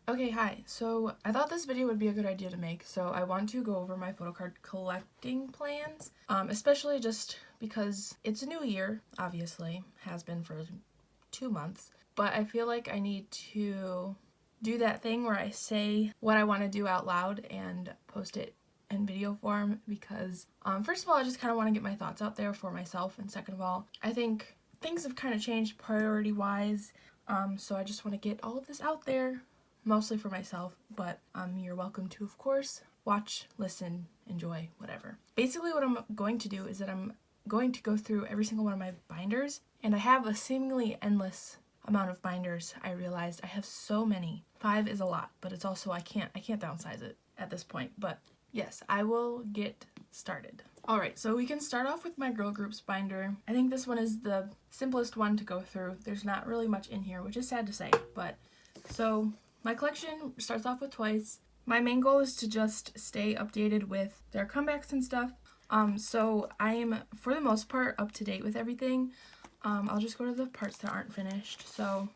Okay, hi. So I thought this video would be a good idea to make, so I want to go over my photocard collecting plans, especially just because it's a new year, obviously, has been for 2 months, but I feel like I need to do that thing where I say what I want to do out loud and post it in video form because, first of all, I just kind of want to get my thoughts out there for myself, and second of all, I think things have kind of changed priority-wise, so I just want to get all of this out there mostly for myself, but you're welcome to, of course, watch, listen, enjoy, whatever. Basically what I'm going to do is that I'm going to go through every single one of my binders, and I have a seemingly endless amount of binders. I realized I have so many. 5 is a lot, but it's also I can't downsize it at this point. But yes, I will get started. Alright, so we can start off with my girl groups binder. I think this one is the simplest one to go through. There's not really much in here, which is sad to say, but so my collection starts off with Twice. My main goal is to just stay updated with their comebacks and stuff. So I am, for the most part, up to date with everything. I'll just go to the parts that aren't finished. So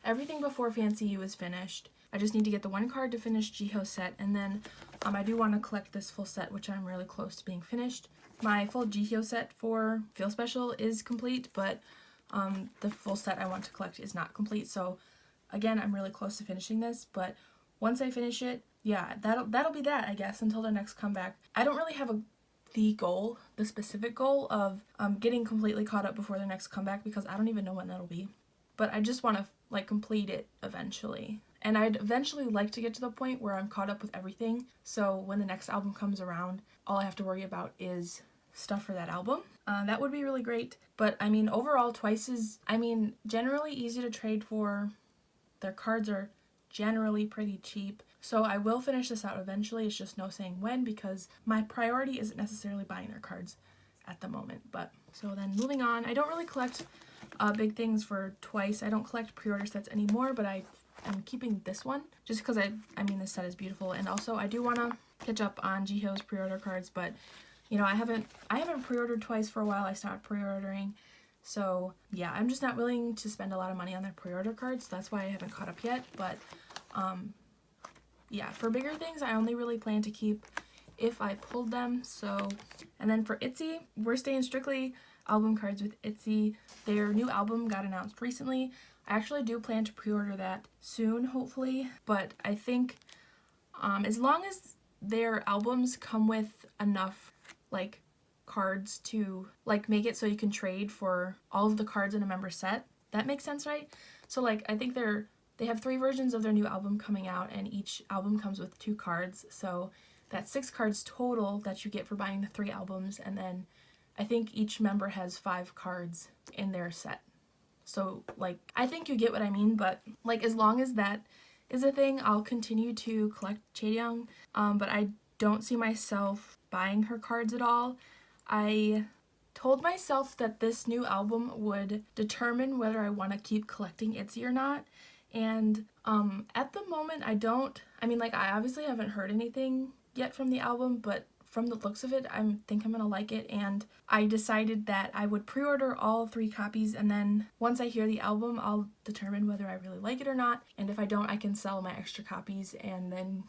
everything before Fancy You is finished. I just need to get the one card to finish Jiho set, and then I do want to collect this full set, which I'm really close to being finished. My full Jiho set for Feel Special is complete, but the full set I want to collect is not complete, so again, I'm really close to finishing this, but once I finish it, yeah, that'll be that, I guess, until the next comeback. I don't really have the specific goal of getting completely caught up before the next comeback, because I don't even know when that'll be, but I just want to like complete it eventually. And I'd eventually like to get to the point where I'm caught up with everything, so when the next album comes around, all I have to worry about is stuff for that album. That would be really great, but I mean, overall, Twice is, generally easy to trade for. Their cards are generally pretty cheap, so I will finish this out eventually. It's just no saying when, because my priority isn't necessarily buying their cards at the moment. But so then moving on, I don't really collect big things for Twice. I don't collect pre-order sets anymore, but I'm keeping this one just because this set is beautiful, and also I do want to catch up on Jiho's pre-order cards, but you know, I haven't pre-ordered Twice for a while. I stopped pre-ordering. So yeah, I'm just not willing to spend a lot of money on their pre-order cards. So that's why I haven't caught up yet. But yeah, for bigger things, I only really plan to keep if I pulled them. So, and then for ITZY, we're staying strictly album cards with ITZY. Their new album got announced recently. I actually do plan to pre-order that soon, hopefully. But I think as long as their albums come with enough like cards to like make it so you can trade for all of the cards in a member set. That makes sense, right? So like I think they have 3 versions of their new album coming out, and each album comes with 2 cards. So that's 6 cards total that you get for buying the 3 albums, and then I think each member has 5 cards in their set. So like I think you get what I mean, but like as long as that is a thing, I'll continue to collect Chaeyoung, but I don't see myself buying her cards at all. I told myself that this new album would determine whether I want to keep collecting ITZY or not, and at the moment I obviously haven't heard anything yet from the album, but from the looks of it, I think I'm gonna like it, and I decided that I would pre-order all 3 copies, and then once I hear the album, I'll determine whether I really like it or not, and if I don't, I can sell my extra copies and then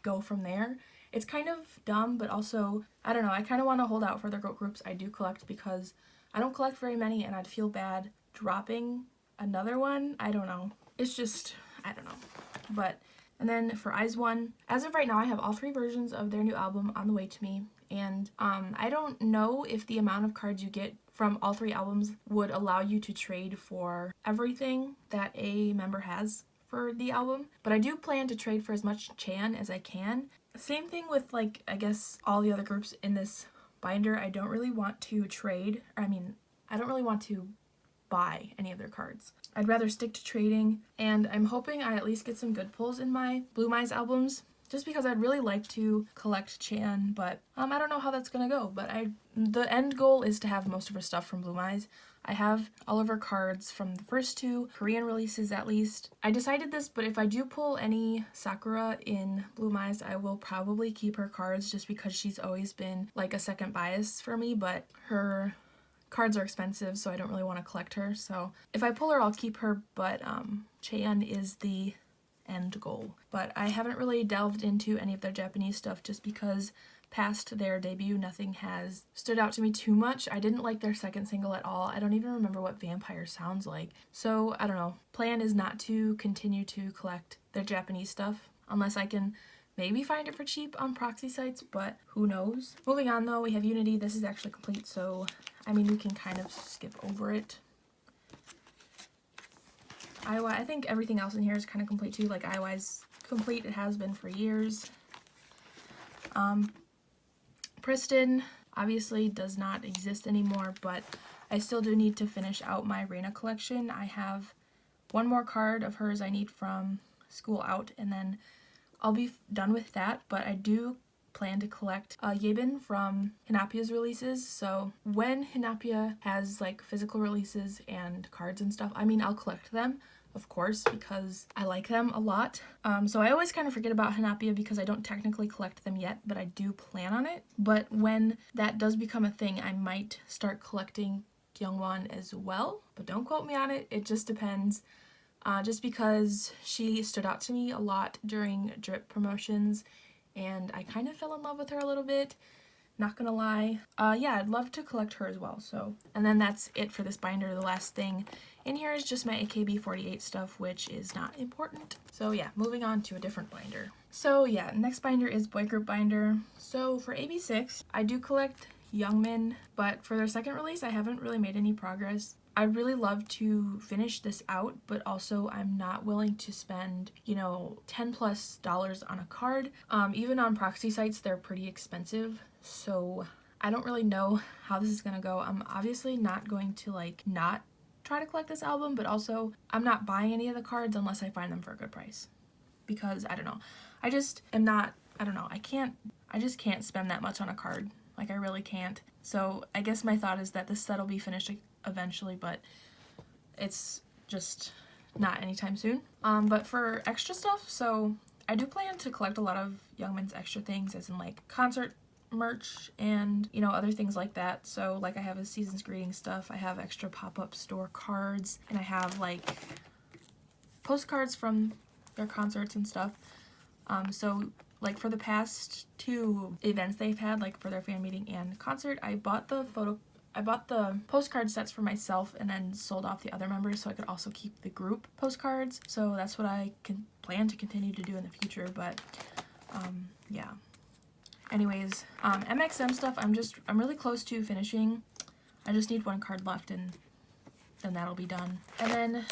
go from there. It's kind of dumb, but also, I don't know, I kind of want to hold out for the girl groups I do collect, because I don't collect very many, and I'd feel bad dropping another one. I don't know. It's just, I don't know. But, and then for IZ*ONE, as of right now, I have all 3 versions of their new album on the way to me, and I don't know if the amount of cards you get from all 3 albums would allow you to trade for everything that a member has for the album, but I do plan to trade for as much Chan as I can. Same thing with like, I guess, all the other groups in this binder. I don't really want to trade, I don't really want to buy any of their cards. I'd rather stick to trading, and I'm hoping I at least get some good pulls in my Blue Eyes albums, just because I'd really like to collect Chan, but I don't know how that's gonna go, but the end goal is to have most of her stuff from Blue Eyes. I have all of her cards from the first 2 Korean releases at least. I decided this, but if I do pull any Sakura in Blue Eyes, I will probably keep her cards just because she's always been like a second bias for me, but her cards are expensive, so I don't really want to collect her. So if I pull her, I'll keep her, but Cheyenne is the end goal. But I haven't really delved into any of their Japanese stuff just because past their debut, nothing has stood out to me too much. I didn't like their second single at all. I don't even remember what Vampire sounds like. So I don't know. Plan is not to continue to collect their Japanese stuff unless I can maybe find it for cheap on proxy sites, but who knows. Moving on though, we have Unity. This is actually complete, so I mean we can kind of skip over it. Iowa, I think everything else in here is kind of complete too. Like Iowa's complete, it has been for years. Priston obviously does not exist anymore, but I still do need to finish out my Reina collection. I have one more card of hers I need from School Out, and then I'll be done with that, but I do plan to collect Yebin from Hinapia's releases. So when Hinapia has like physical releases and cards and stuff, I mean, I'll collect them, of course, because I like them a lot. So I always kind of forget about Hinapia because I don't technically collect them yet, but I do plan on it. But when that does become a thing, I might start collecting Gyeongwon as well, but don't quote me on it. It just depends. Just because she stood out to me a lot during drip promotions and I kind of fell in love with her a little bit, not gonna lie. Yeah, I'd love to collect her as well. So, and then that's it for this binder. The last thing in here is just my AKB48 stuff, which is not important. So yeah, moving on to a different binder. So yeah, next binder is boy group binder. So for AB6, I do collect Youngmin, but for their second release, I haven't really made any progress. I'd really love to finish this out, but also I'm not willing to spend, you know, $10+ on a card. Even on proxy sites, they're pretty expensive. So I don't really know how this is gonna go. I'm obviously not going to like not try to collect this album, but also I'm not buying any of the cards unless I find them for a good price. Because I don't know. I just am not, I don't know, I just can't spend that much on a card. Like I really can't. So I guess my thought is that this set will be finished eventually, but it's just not anytime soon. But for extra stuff, so I do plan to collect a lot of Youngmin's extra things, as in like concert merch and, you know, other things like that. So like I have a season's greeting stuff, I have extra pop-up store cards, and I have like postcards from their concerts and stuff. So like for the past 2 events they've had, like for their fan meeting and concert, I bought the postcard sets for myself and then sold off the other members so I could also keep the group postcards. So that's what I can plan to continue to do in the future, but yeah. Anyways, MXM stuff, I'm really close to finishing. I just need 1 card left and then that'll be done. And then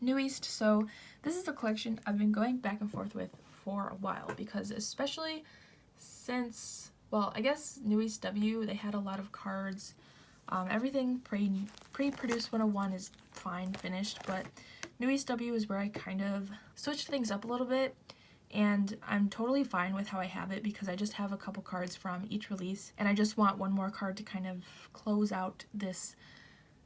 New East, so this is a collection I've been going back and forth with for a while, because especially since, well, I guess New East W, they had a lot of cards. Everything pre-produced 101 is fine, finished, but New East W is where I kind of switched things up a little bit, and I'm totally fine with how I have it because I just have a couple cards from each release, and I just want 1 more card to kind of close out this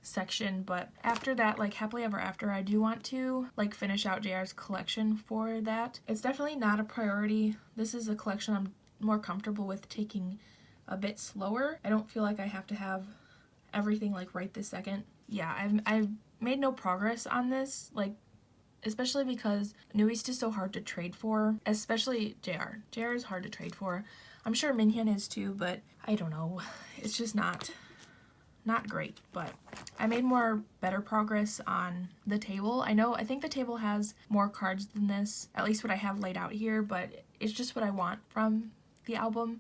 section. But after that, like Happily Ever After, I do want to like finish out JR's collection for that. It's definitely not a priority. This is a collection I'm more comfortable with taking a bit slower. I don't feel like I have to have everything like right this second. Yeah, I've made no progress on this, like especially because New East is so hard to trade for, especially JR. JR is hard to trade for. I'm sure Minhyun is too, but I don't know. It's just not great. But I made better progress on the table. I think the table has more cards than this, at least what I have laid out here, but it's just what I want from the album.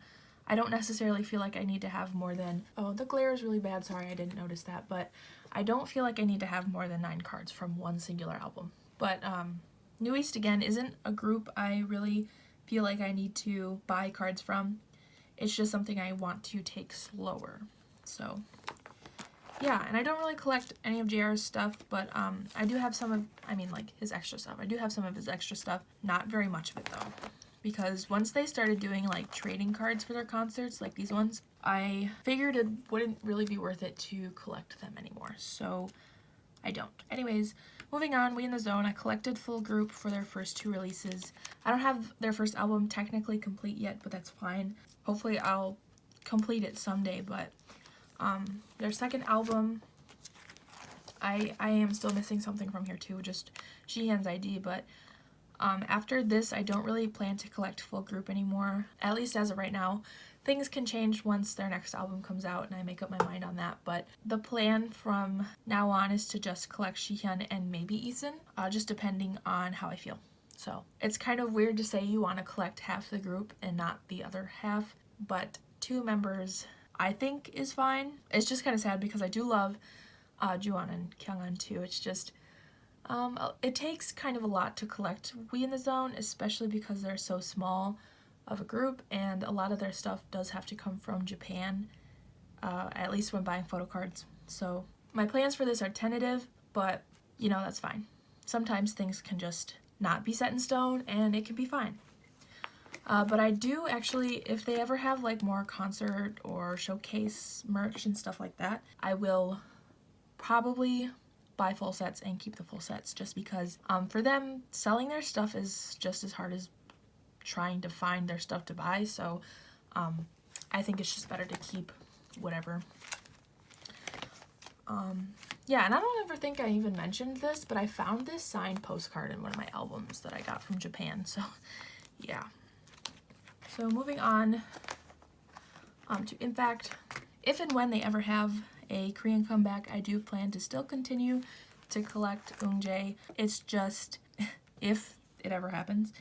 I don't necessarily feel like I need to have more than, oh, the glare is really bad, sorry I didn't notice that, but I don't feel like I need to have more than 9 cards from one singular album. But New East, again, isn't a group I really feel like I need to buy cards from. It's just something I want to take slower. So yeah, and I don't really collect any of JR's stuff, but I do have some of, like his extra stuff. I do have some of his extra stuff, not very much of it though. Because once they started doing like trading cards for their concerts, like these ones, I figured it wouldn't really be worth it to collect them anymore, so I don't. Anyways, moving on, We in the Zone. I collected full group for their first 2 releases. I don't have their first album technically complete yet, but that's fine. Hopefully I'll complete it someday, but Their second album, I am still missing something from here too, just Sheehan's ID, but after this I don't really plan to collect full group anymore, at least as of right now. Things can change once their next album comes out and I make up my mind on that, but the plan from now on is to just collect Sheehan and maybe Eason, just depending on how I feel. So it's kind of weird to say you want to collect half the group and not the other half, but 2 members I think is fine. It's just kind of sad because I do love Juwon and Kyunghan too. It's just it takes kind of a lot to collect We in the Zone, especially because they're so small of a group, and a lot of their stuff does have to come from Japan, at least when buying photo cards. So my plans for this are tentative, but you know, that's fine. Sometimes things can just not be set in stone and it can be fine. But I do actually, if they ever have like more concert or showcase merch and stuff like that, I will probably buy full sets and keep the full sets, just because for them, selling their stuff is just as hard as trying to find their stuff to buy, so I think it's just better to keep whatever. Yeah, and I don't ever think I even mentioned this, but I found this signed postcard in one of my albums that I got from Japan, so yeah. So moving on to Impact. If and when they ever have a Korean comeback, I do plan to still continue to collect Eunjae. It's just if it ever happens.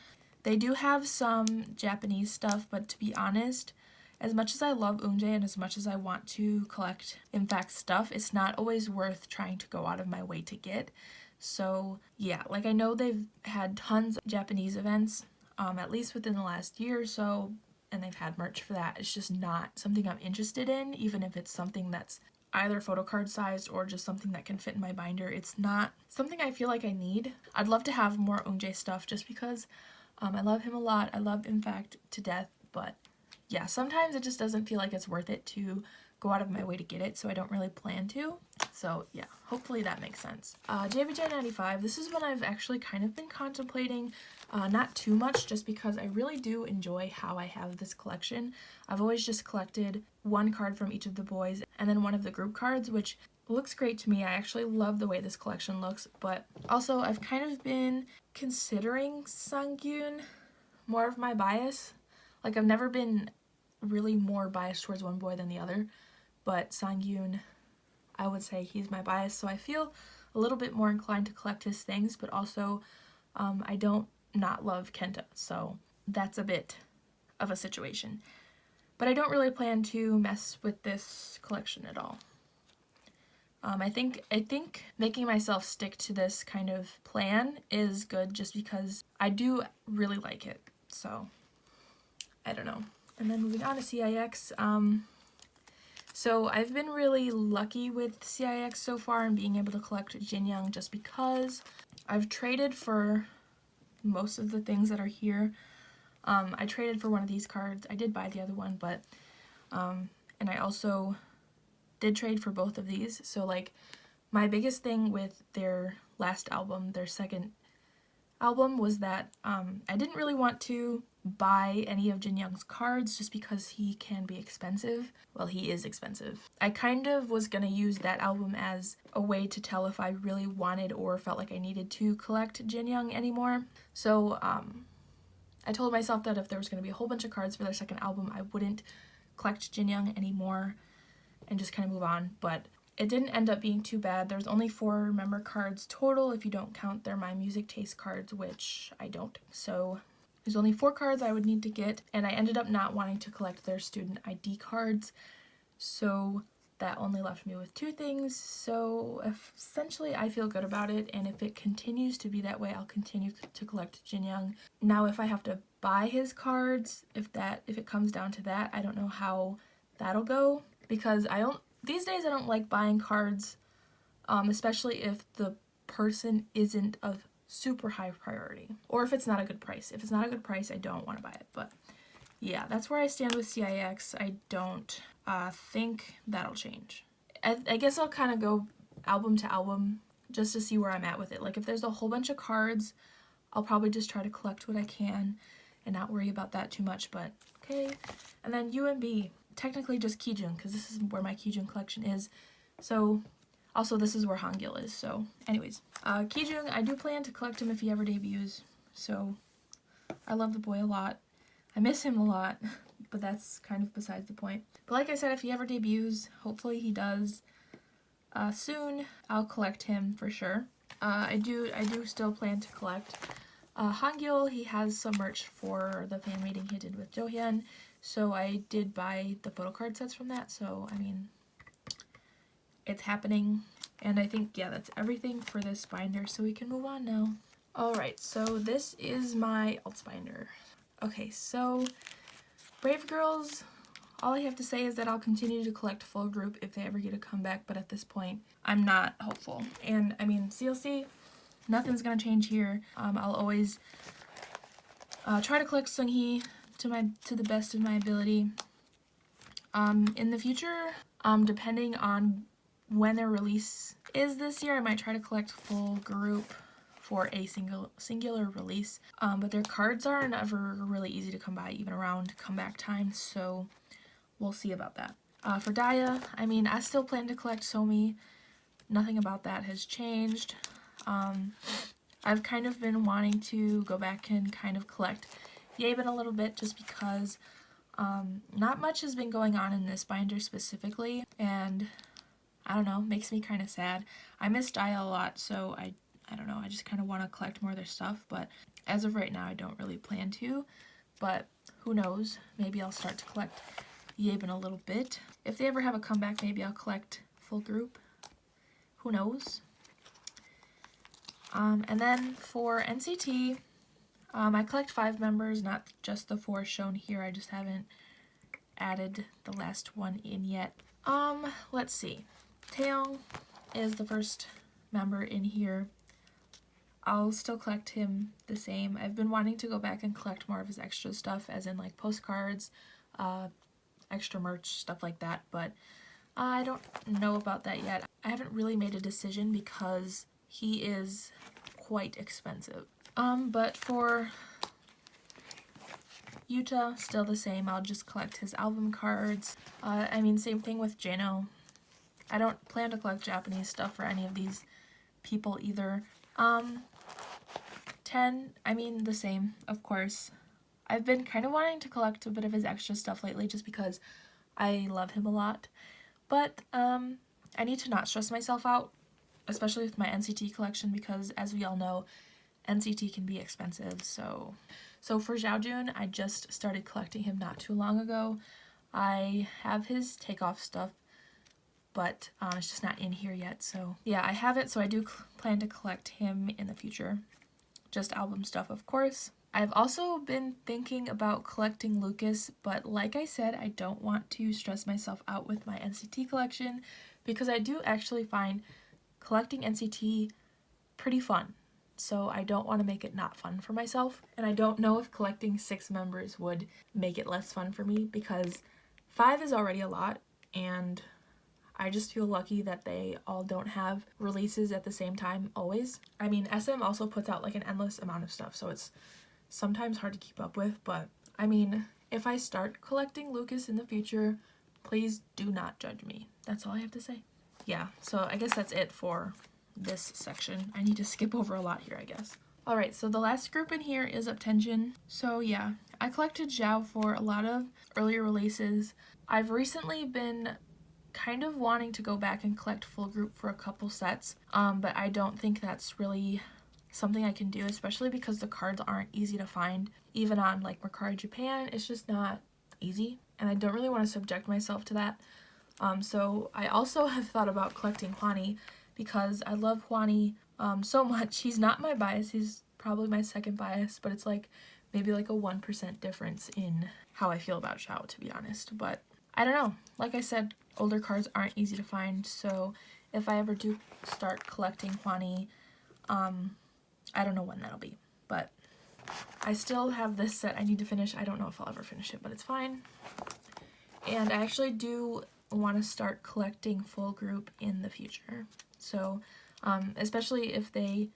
They do have some Japanese stuff, but to be honest, as much as I love Eunjae and as much as I want to collect Impact stuff, it's not always worth trying to go out of my way to get. So yeah, like I know they've had tons of Japanese events, at least within the last year or so, and they've had merch for that. It's just not something I'm interested in, even if it's something that's either photo card sized or just something that can fit in my binder. It's not something I feel like I need. I'd love to have more Eunjae stuff just because I love him a lot. I love Impact to death, but yeah, sometimes it just doesn't feel like it's worth it to go out of my way to get it, so I don't really plan to. So yeah, hopefully that makes sense. JBJ 95, this is one I've actually kind of been contemplating, not too much, just because I really do enjoy how I have this collection. I've always just collected one card from each of the boys and then one of the group cards, which looks great to me. I actually love the way this collection looks, but also I've kind of been considering Sangyun more of my bias. Like, I've never been really more biased towards one boy than the other, but Sangyun, I would say he's my bias, so I feel a little bit more inclined to collect his things, but also I don't not love Kenta, so that's a bit of a situation. But I don't really plan to mess with this collection at all. I think making myself stick to this kind of plan is good, just because I do really like it, so I don't know. And then moving on to CIX, so I've been really lucky with CIX so far and being able to collect Jin Young, just because I've traded for most of the things that are here. I traded for one of these cards. I did buy the other one, but and I also did trade for both of these. So like, my biggest thing with their last album, their second album, was that I didn't really want to buy any of Jin Young's cards just because he can be expensive. Well, he is expensive. I kind of was gonna use that album as a way to tell if I really wanted or felt like I needed to collect Jin Young anymore. So I told myself that if there was gonna be a whole bunch of cards for their second album, I wouldn't collect Jin Young anymore and just kind of move on. But it didn't end up being too bad. There's only 4 member cards total if you don't count their My Music Taste cards, which I don't. So there's only 4 cards I would need to get, and I ended up not wanting to collect their student ID cards, so that only left me with 2 things. So essentially I feel good about it, and if it continues to be that way, I'll continue to collect Jin Young. Now if I have to buy his cards, if it comes down to that, I don't know how that'll go, because these days I don't like buying cards, especially if the person isn't of super high priority, or if it's not a good price. If it's not a good price, I don't want to buy it. But yeah, that's where I stand with CIX. I don't think that'll change. I guess I'll kind of go album to album just to see where I'm at with it. Like, if there's a whole bunch of cards, I'll probably just try to collect what I can and not worry about that too much, but okay. And then UMB. technically just Kijun, because this is where my Kijun collection is. So, also this is where Hangil is, so anyways. Kijun, I do plan to collect him if he ever debuts, so I love the boy a lot. I miss him a lot, but that's kind of besides the point. But like I said, if he ever debuts, hopefully he does soon, I'll collect him for sure. I do still plan to collect Hangil. He has some merch for the fan meeting he did with Johyun, so I did buy the photocard sets from that, so I mean, it's happening. And I think, yeah, that's everything for this binder, so we can move on now. Alright, so this is my alts binder. Okay, so Brave Girls, all I have to say is that I'll continue to collect full group if they ever get a comeback, but at this point, I'm not hopeful. And I mean, CLC, nothing's gonna change here. I'll always try to collect Seunghee to the best of my ability. In the future, depending on when their release is this year, I might try to collect full group for a singular release. But their cards are never really easy to come by, even around comeback time, so we'll see about that. For Daya, I mean, I still plan to collect Somi. Nothing about that has changed. I've kind of been wanting to go back and kind of collect Yabin a little bit just because not much has been going on in this binder specifically, and I don't know, makes me kind of sad. I miss Daya a lot, so I don't know, I just kind of want to collect more of their stuff, but as of right now I don't really plan to, but who knows, maybe I'll start to collect Yabin a little bit. If they ever have a comeback, maybe I'll collect full group, who knows. And then for NCT, I collect 5 members, not just the 4 shown here. I just haven't added the last one in yet. Let's see. Taeyong is the first member in here. I'll still collect him the same. I've been wanting to go back and collect more of his extra stuff, as in like postcards, extra merch, stuff like that, but I don't know about that yet. I haven't really made a decision because he is quite expensive. But for Yuta, still the same. I'll just collect his album cards. I mean, same thing with Jano. I don't plan to collect Japanese stuff for any of these people either. 10, I mean, the same, of course. I've been kind of wanting to collect a bit of his extra stuff lately just because I love him a lot. But I need to not stress myself out, especially with my NCT collection, because as we all know, NCT can be expensive. So for Xiaojun, I just started collecting him not too long ago. I have his takeoff stuff, but it's just not in here yet. So yeah, I have it, so I do plan to collect him in the future. Just album stuff, of course. I've also been thinking about collecting Lucas, but like I said, I don't want to stress myself out with my NCT collection because I do actually find collecting NCT pretty fun. So I don't want to make it not fun for myself. And I don't know if collecting 6 members would make it less fun for me because 5 is already a lot, and I just feel lucky that they all don't have releases at the same time always. I mean, SM also puts out like an endless amount of stuff, so it's sometimes hard to keep up with, but I mean, if I start collecting Lucas in the future, please do not judge me. That's all I have to say. Yeah, so I guess that's it for this section. I need to skip over a lot here, I guess. Alright, so the last group in here is Uptension. So yeah, I collected Zhao for a lot of earlier releases. I've recently been kind of wanting to go back and collect full group for a couple sets, but I don't think that's really something I can do, especially because the cards aren't easy to find. Even on like Mercari Japan, it's just not easy, and I don't really want to subject myself to that. So I also have thought about collecting Hwani because I love Hwani so much. He's not my bias, he's probably my second bias, but it's like maybe like a 1% difference in how I feel about Xiao, to be honest. But I don't know, like I said, older cards aren't easy to find, so if I ever do start collecting Hwani, I don't know when that'll be, but I still have this set I need to finish. I don't know if I'll ever finish it, but it's fine. And I actually do want to start collecting full group in the future. So, especially if they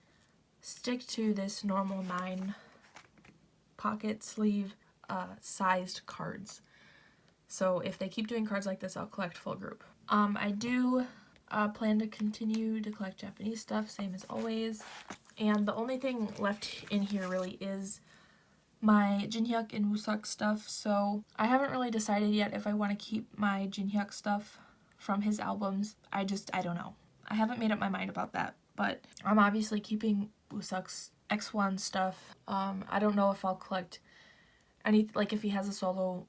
stick to this normal 9 pocket sleeve sized cards. So if they keep doing cards like this, I'll collect full group. I do plan to continue to collect Japanese stuff, same as always. And the only thing left in here really is my Jinhyuk and Wooseok stuff. So I haven't really decided yet if I want to keep my Jinhyuk stuff from his albums. I don't know. I haven't made up my mind about that. But I'm obviously keeping Wooseok's X1 stuff. I don't know if I'll collect any, like if he has a solo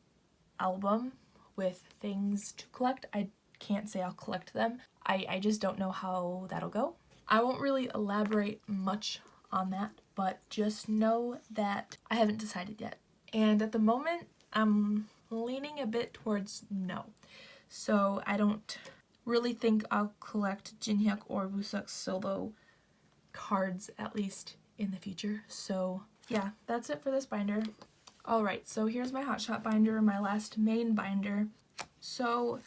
album with things to collect. I can't say I'll collect them. I just don't know how that'll go. I won't really elaborate much on that, but just know that I haven't decided yet. And at the moment, I'm leaning a bit towards no. So I don't really think I'll collect Jinhyuk or Wooseok's solo cards, at least in the future. So yeah, that's it for this binder. Alright, so here's my Hotshot binder, my last main binder. So,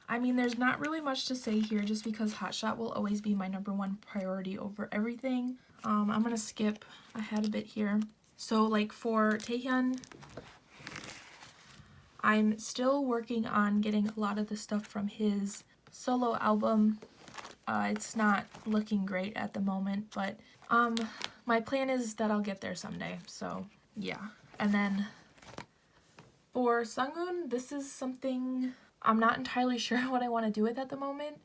I mean, there's not really much to say here just because Hotshot will always be my #1 priority over everything. I'm gonna skip ahead a bit here. So, like for Taehyun, I'm still working on getting a lot of the stuff from his solo album. It's not looking great at the moment, but my plan is that I'll get there someday, so yeah. And then for Sungoon, this is something I'm not entirely sure what I want to do with at the moment,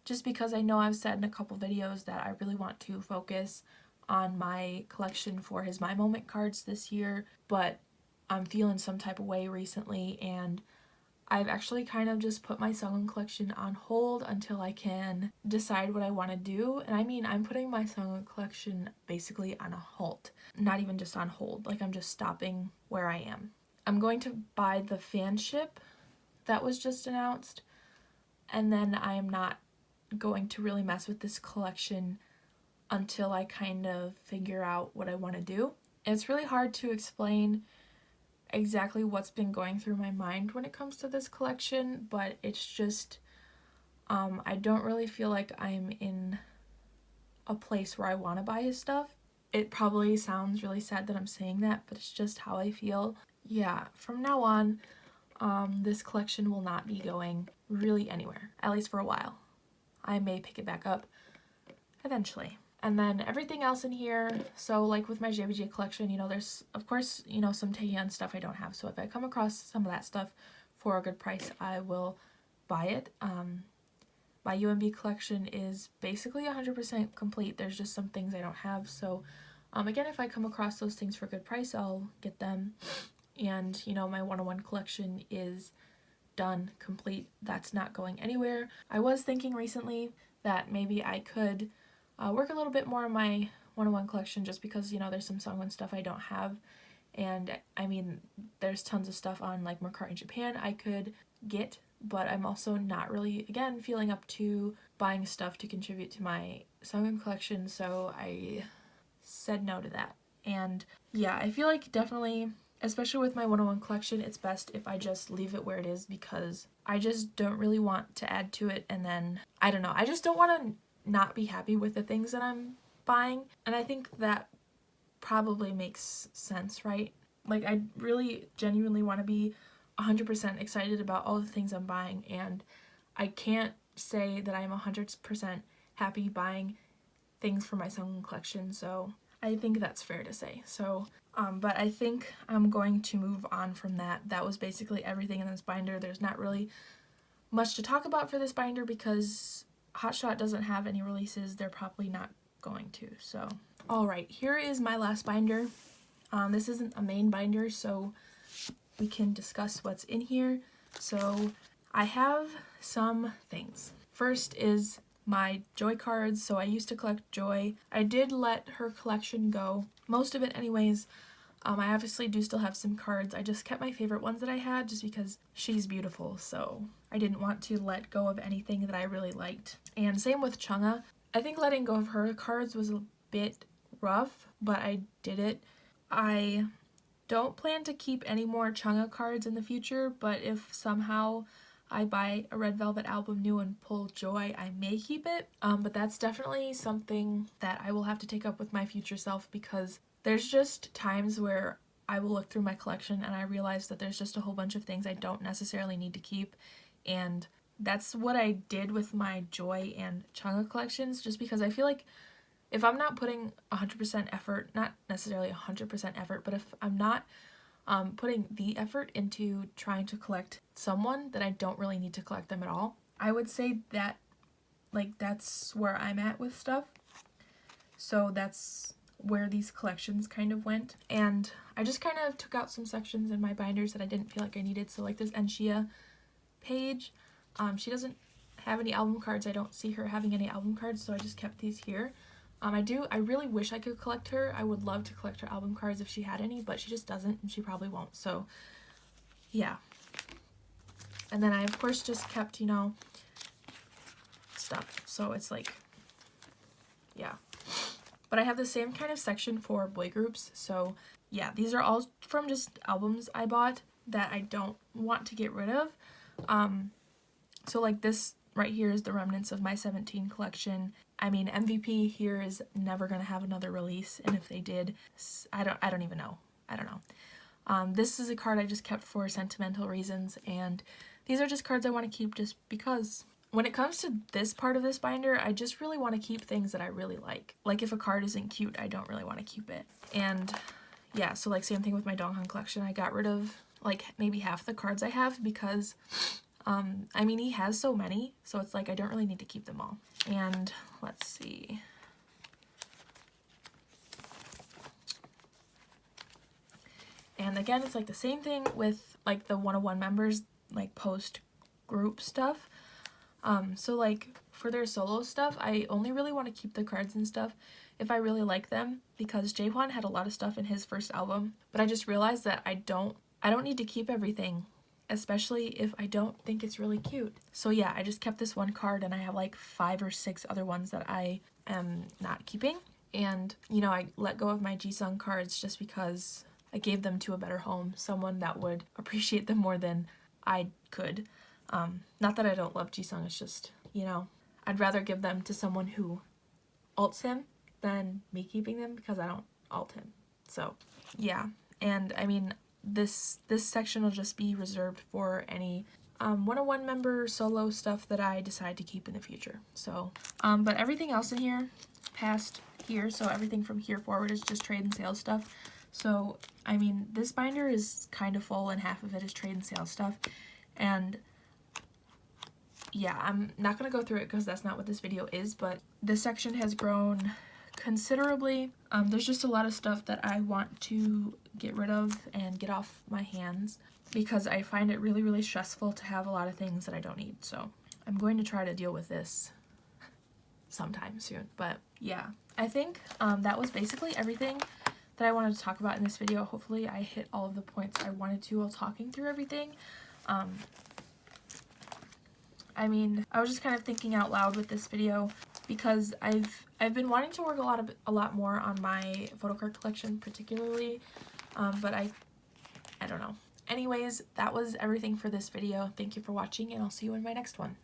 just because I know I've said in a couple videos that I really want to focus on my collection for his My Moment cards this year, but I'm feeling some type of way recently, and I've actually kind of just put my Sungoon collection on hold until I can decide what I want to do. And I mean, I'm putting my Sungoon collection basically on a halt. Not even just on hold, like I'm just stopping where I am. I'm going to buy the fanship that was just announced, and then I'm not going to really mess with this collection until I kind of figure out what I want to do. And it's really hard to explain exactly what's been going through my mind when it comes to this collection, but it's just I don't really feel like I'm in a place where I want to buy his stuff. It probably sounds really sad that I'm saying that, but it's just how I feel. Yeah, from now on, this collection will not be going really anywhere, at least for a while. I may pick it back up eventually. And then everything else in here, so like with my JBJ collection, you know, there's of course, you know, some Taehyun stuff I don't have, so if I come across some of that stuff for a good price, I will buy it. My UMB collection is basically 100% complete. There's just some things I don't have, so again, if I come across those things for a good price, I'll get them. And, you know, my 101 collection is done, complete. That's not going anywhere. I was thinking recently that maybe I could work a little bit more on my 101 collection just because, you know, there's some Sungoon stuff I don't have. And, I mean, there's tons of stuff on, like, Mercari in Japan I could get, but I'm also not really, again, feeling up to buying stuff to contribute to my Sungoon collection, so I said no to that. And, yeah, I feel like definitely, especially with my 101 collection, it's best if I just leave it where it is because I just don't really want to add to it, and then, I don't know, I just don't want to not be happy with the things that I'm buying, and I think that probably makes sense, right? Like, I really genuinely want to be 100% excited about all the things I'm buying, and I can't say that I'm 100% happy buying things for my Sungoon collection, so I think that's fair to say. So, but I think I'm going to move on from that. That was basically everything in this binder. There's not really much to talk about for this binder because Hotshot doesn't have any releases. They're probably not going to. So, alright, here is my last binder. This isn't a main binder, so we can discuss what's in here. So, I have some things. First is my Joy cards. So I used to collect Joy. I did let her collection go, most of it anyways. I obviously do still have some cards. I just kept my favorite ones that I had just because she's beautiful, so I didn't want to let go of anything that I really liked. And same with Chungha. I think letting go of her cards was a bit rough, but I did it. I don't plan to keep any more Chungha cards in the future, but if somehow I buy a Red Velvet album new and pull Joy, I may keep it. But that's definitely something that I will have to take up with my future self because there's just times where I will look through my collection and I realize that there's just a whole bunch of things I don't necessarily need to keep, and that's what I did with my Joy and Changa collections, just because I feel like if I'm not putting 100% effort, not necessarily 100% effort, but if I'm not putting the effort into trying to collect someone, then I don't really need to collect them at all. I would say that, like, that's where I'm at with stuff. So that's where these collections kind of went. And I just kind of took out some sections in my binders that I didn't feel like I needed. So like this Enshia page, she doesn't have any album cards. I don't see her having any album cards, so I just kept these here. I really wish I could collect her. I would love to collect her album cards if she had any, but she just doesn't, and she probably won't. So yeah. And then I of course just kept, you know, stuff. So it's like, yeah. But I have the same kind of section for boy groups. So yeah, these are all from just albums I bought that I don't want to get rid of. So like this right here is the remnants of my 17 collection. I mean, MVP here is never gonna have another release, and if they did, I don't even know. I don't know. This is a card I just kept for sentimental reasons, and these are just cards I want to keep just because. When it comes to this part of this binder, I just really want to keep things that I really like. Like if a card isn't cute, I don't really want to keep it. And yeah, so like same thing with my Donghan collection. I got rid of like maybe half the cards I have because I mean, he has so many, so it's like I don't really need to keep them all. And let's see. And again, it's like the same thing with like the 101 members, like post group stuff. So like for their solo stuff, I only really want to keep the cards and stuff if I really like them, because Jaehwan had a lot of stuff in his first album, but I just realized that I don't need to keep everything, especially if I don't think it's really cute. So yeah, I just kept this one card, and I have like 5 or 6 other ones that I am not keeping. And you know, I let go of my Jisung cards just because I gave them to a better home, someone that would appreciate them more than I could. Not that I don't love Jisung, it's just, you know, I'd rather give them to someone who alts him than me keeping them because I don't alt him. So yeah, and I mean, this section will just be reserved for any 101 member solo stuff that I decide to keep in the future. So but everything else in here past here, so everything from here forward is just trade and sales stuff. So I mean, this binder is kind of full and half of it is trade and sales stuff, and yeah, I'm not going to go through it because that's not what this video is, but this section has grown considerably. There's just a lot of stuff that I want to get rid of and get off my hands because I find it really, really stressful to have a lot of things that I don't need. So I'm going to try to deal with this sometime soon. But yeah, I think that was basically everything that I wanted to talk about in this video. Hopefully I hit all of the points I wanted to while talking through everything. I mean, I was just kind of thinking out loud with this video because I've been wanting to work a lot more on my Photocard collection particularly, but I don't know. Anyways, that was everything for this video. Thank you for watching, and I'll see you in my next one.